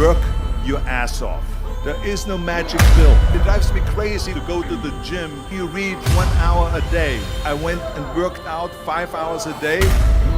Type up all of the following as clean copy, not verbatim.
Work your ass off. There is no magic pill. It drives me crazy to go to the gym. You read 1 hour a day. I went and worked out 5 hours a day,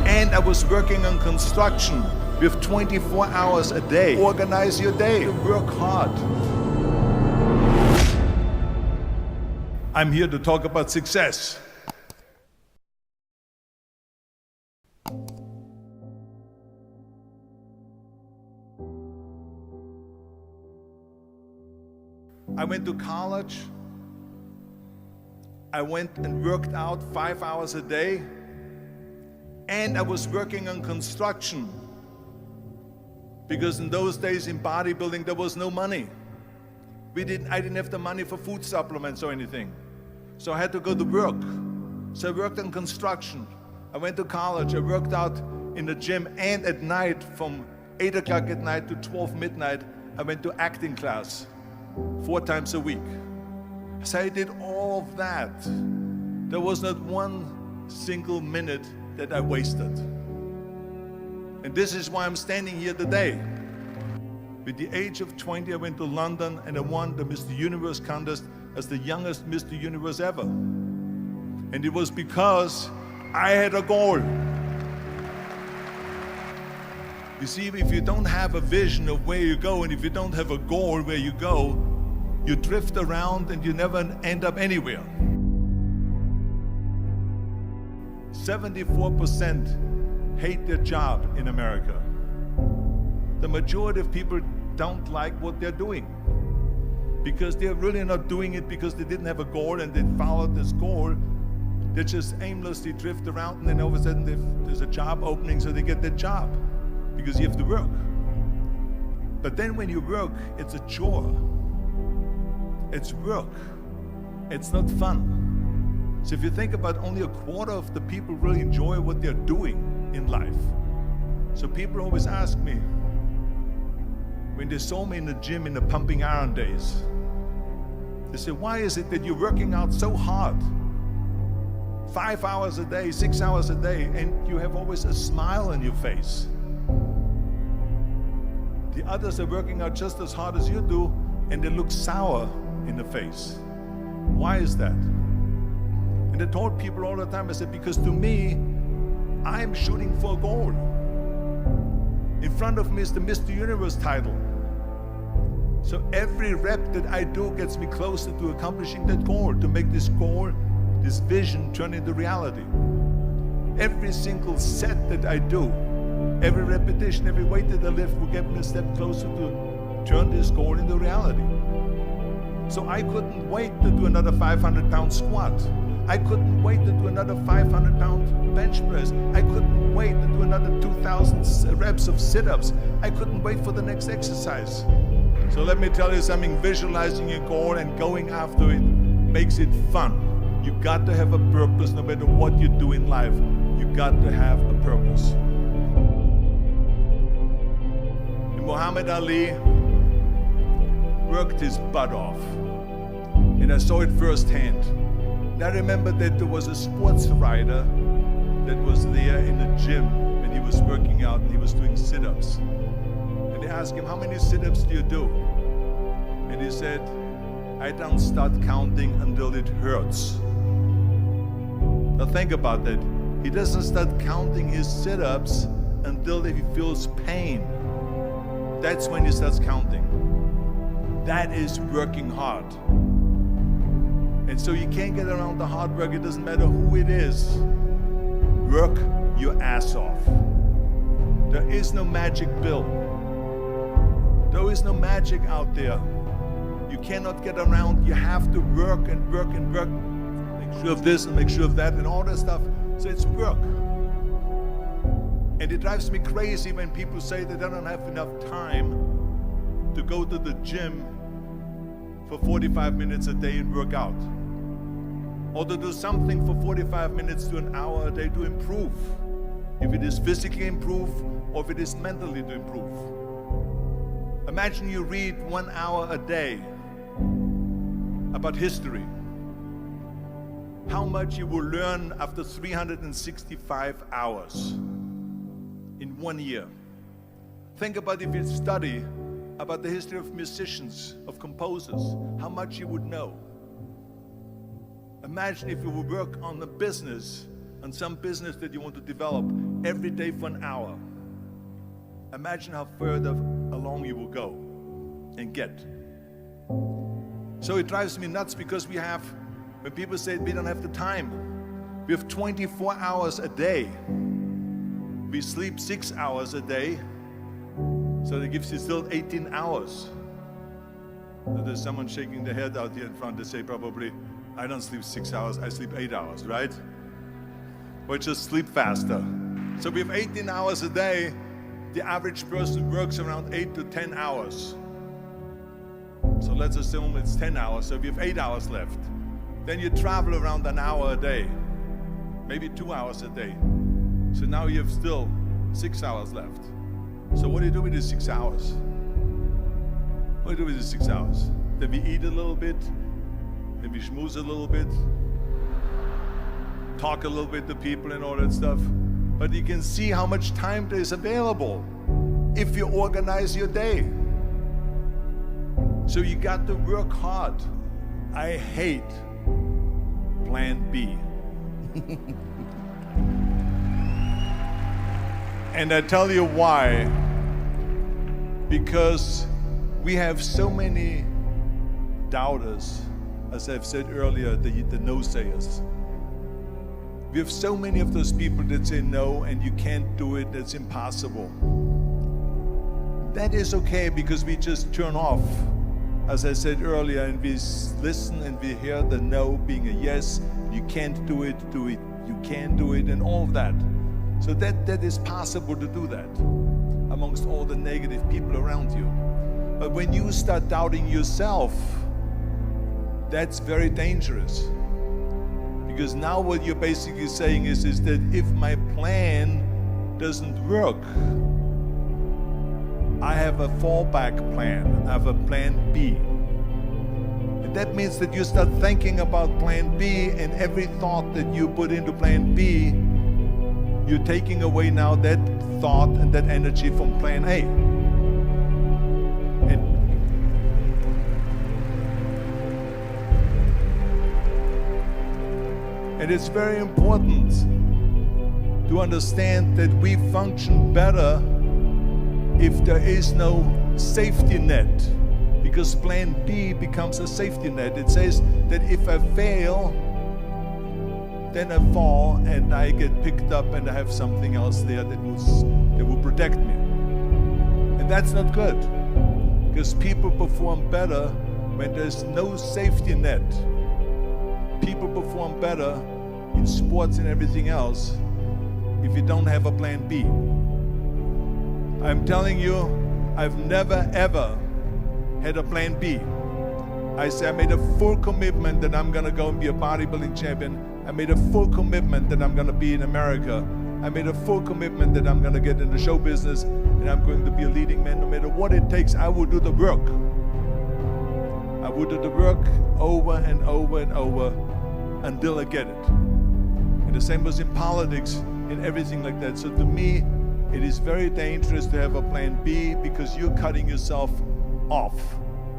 and I was working on construction with 24 hours a day. Organize your day. Work hard. I'm here to talk about success. I went to college. I went and worked out 5 hours a day, and I was working on construction. Because in those days in bodybuilding, there was no money. I didn't have the money for food supplements or anything. So I had to go to work. So I worked on construction. I went to college. I worked out in the gym, and at night, from 8 o'clock at night to 12 midnight, I went to acting class 4 times a week. So I did all of that. There was not one single minute that I wasted. And this is why I'm standing here today. With the age of 20, I went to London and I won the Mr. Universe contest as the youngest Mr. Universe ever. And it was because I had a goal. You see, if you don't have a vision of where you go, and if you don't have a goal where you go, you drift around and you never end up anywhere. 74% hate their job in America. The majority of people don't like what they're doing because they're really not doing it because they didn't have a goal and they followed this goal. They just aimlessly drift around, and then all of a sudden there's a job opening, so they get that job because you have to work. But then when you work, it's a chore. It's work. It's not fun. So if you think about, only a quarter of the people really enjoy what they're doing in life. So people always ask me, when they saw me in the gym in the pumping iron days, they say, why is it that you're working out so hard? 5 hours a day, 6 hours a day, and you have always a smile on your face. The others are working out just as hard as you do, and they look sour in the face. Why is that? And I told people all the time, I said, because to me, I'm shooting for a goal. In front of me is the Mr. Universe title. So every rep that I do gets me closer to accomplishing that goal, to make this goal, this vision, turn into reality. Every single set that I do, every repetition, every weight that I lift will get me a step closer to turn this goal into reality. So I couldn't wait to do another 500-pound squat. I couldn't wait to do another 500-pound bench press. I couldn't wait to do another 2,000 reps of sit-ups. I couldn't wait for the next exercise. So let me tell you something, visualizing your goal and going after it makes it fun. You got to have a purpose no matter what you do in life. You got to have a purpose. And Muhammad Ali worked his butt off. And I saw it firsthand. And I remember that there was a sports writer that was there in the gym when he was working out and he was doing sit-ups. And they asked him, how many sit-ups do you do? And he said, I don't start counting until it hurts. Now think about that. He doesn't start counting his sit-ups until he feels pain. That's when he starts counting. That is working hard. And so you can't get around the hard work. It doesn't matter who it is. Work your ass off. There is no magic pill. There is no magic out there. You cannot get around. You have to work and work and work. Make sure of this and make sure of that and all that stuff. So it's work. And it drives me crazy when people say that they don't have enough time to go to the gym for 45 minutes a day and work out. Or to do something for 45 minutes to an hour a day to improve. If it is physically improve or if it is mentally to improve. Imagine you read 1 hour a day about history. How much you will learn after 365 hours in 1 year. Think about if you study about the history of musicians, of composers, how much you would know. Imagine if you would work on a business, on some business that you want to develop every day for an hour. Imagine how further along you will go and get. So it drives me nuts because when people say we don't have the time, we have 24 hours a day. We sleep 6 hours a day, so that gives you still 18 hours. So there's someone shaking their head out here in front. They say probably, I don't sleep 6 hours, I sleep 8 hours, right? Or just sleep faster. So we have 18 hours a day. The average person works around 8 to 10 hours. So let's assume it's 10 hours, so we have 8 hours left. Then you travel around an hour a day, maybe 2 hours a day. So now you have still 6 hours left. So what do you do with these 6 hours? What do you do with these 6 hours? Then we eat a little bit, then we schmooze a little bit, talk a little bit to people and all that stuff. But you can see how much time there is available if you organize your day. So you got to work hard. I hate plan B. And I tell you why. Because we have so many doubters, as I've said earlier, the no-sayers. We have so many of those people that say no and you can't do it, that's impossible. That is okay because we just turn off, as I said earlier, and we listen and we hear the no being a yes. You can't do it, you can do it, and all of that. So that is possible to do that amongst all the negative people around you. But when you start doubting yourself, that's very dangerous. Because now what you're basically saying is that if my plan doesn't work, I have a fallback plan, I have a plan B. And that means that you start thinking about plan B, and every thought that you put into plan B, you're taking away now that thought and that energy from plan A. And it's very important to understand that we function better if there is no safety net, because plan B becomes a safety net. It says that if I fail, then I fall and I get picked up and I have something else there that will protect me. And that's not good, because people perform better when there's no safety net. People perform better in sports and everything else if you don't have a plan B. I'm telling you, I've never ever had a plan B. I made a full commitment that I'm gonna go and be a bodybuilding champion. I made a full commitment that I'm gonna be in America. I made a full commitment that I'm gonna get in the show business and I'm going to be a leading man. No matter what it takes, I will do the work. I will do the work over and over and over until I get it. And the same was in politics and everything like that. So to me, it is very dangerous to have a plan B, because you're cutting yourself off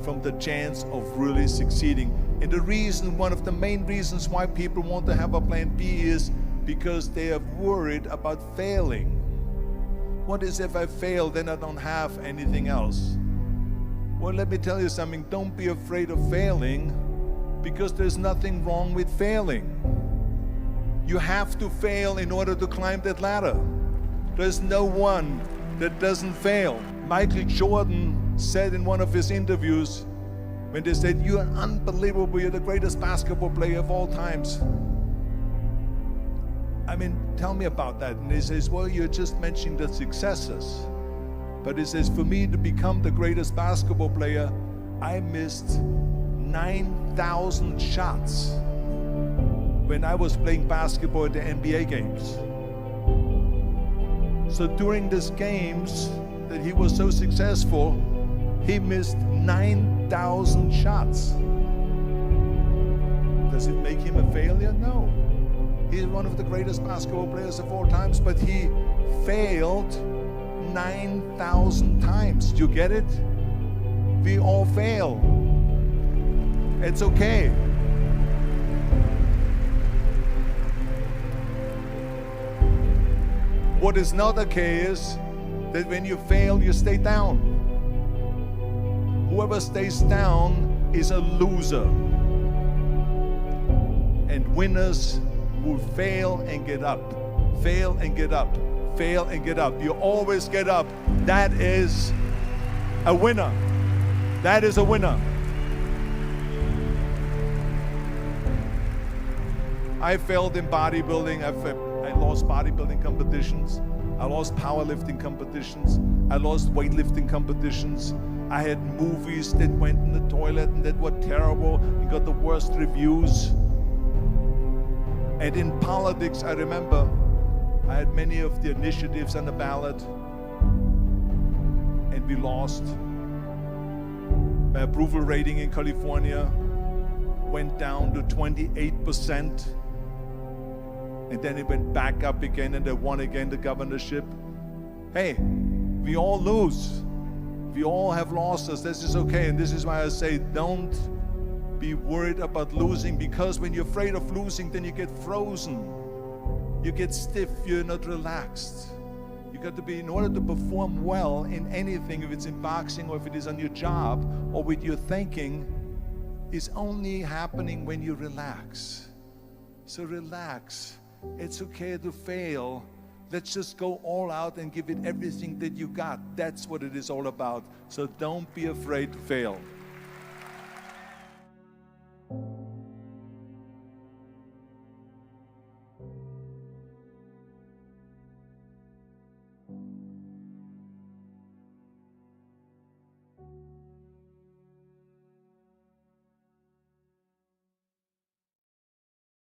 from the chance of really succeeding. And the reason, one of the main reasons why people want to have a plan B is because they are worried about failing. What is if I fail, then I don't have anything else? Well, let me tell you something, don't be afraid of failing, because there's nothing wrong with failing. You have to fail in order to climb that ladder. There's no one that doesn't fail. Michael Jordan said in one of his interviews, when they said, "You're unbelievable, you're the greatest basketball player of all times." I mean, tell me about that. And he says, well, you're just mentioning the successes. But he says, for me to become the greatest basketball player, I missed 9,000 shots when I was playing basketball at the NBA games. So during these games that he was so successful, he missed 9,000 shots. Does it make him a failure? No. He's one of the greatest basketball players of all times, but he failed 9,000 times. Do you get it? We all fail. It's okay. What is not okay is that when you fail, you stay down. Whoever stays down is a loser. And winners will fail and get up, fail and get up, fail and get up. You always get up. That is a winner. That is a winner. I failed in bodybuilding. I lost bodybuilding competitions. I lost powerlifting competitions. I lost weightlifting competitions. I had movies that went in the toilet and that were terrible and got the worst reviews. And in politics, I remember I had many of the initiatives on the ballot, and we lost. My approval rating in California went down to 28%, and then it went back up again, and I won again the governorship. Hey, we all lose. We all have losses. This is okay, and this is why I say don't be worried about losing, because when you're afraid of losing, then you get frozen. You get stiff, you're not relaxed. You got to be, in order to perform well in anything, if it's in boxing or if it is on your job or with your thinking, is only happening when you relax. So relax. It's okay to fail. Let's just go all out and give it everything that you got. That's what it is all about. So don't be afraid to fail.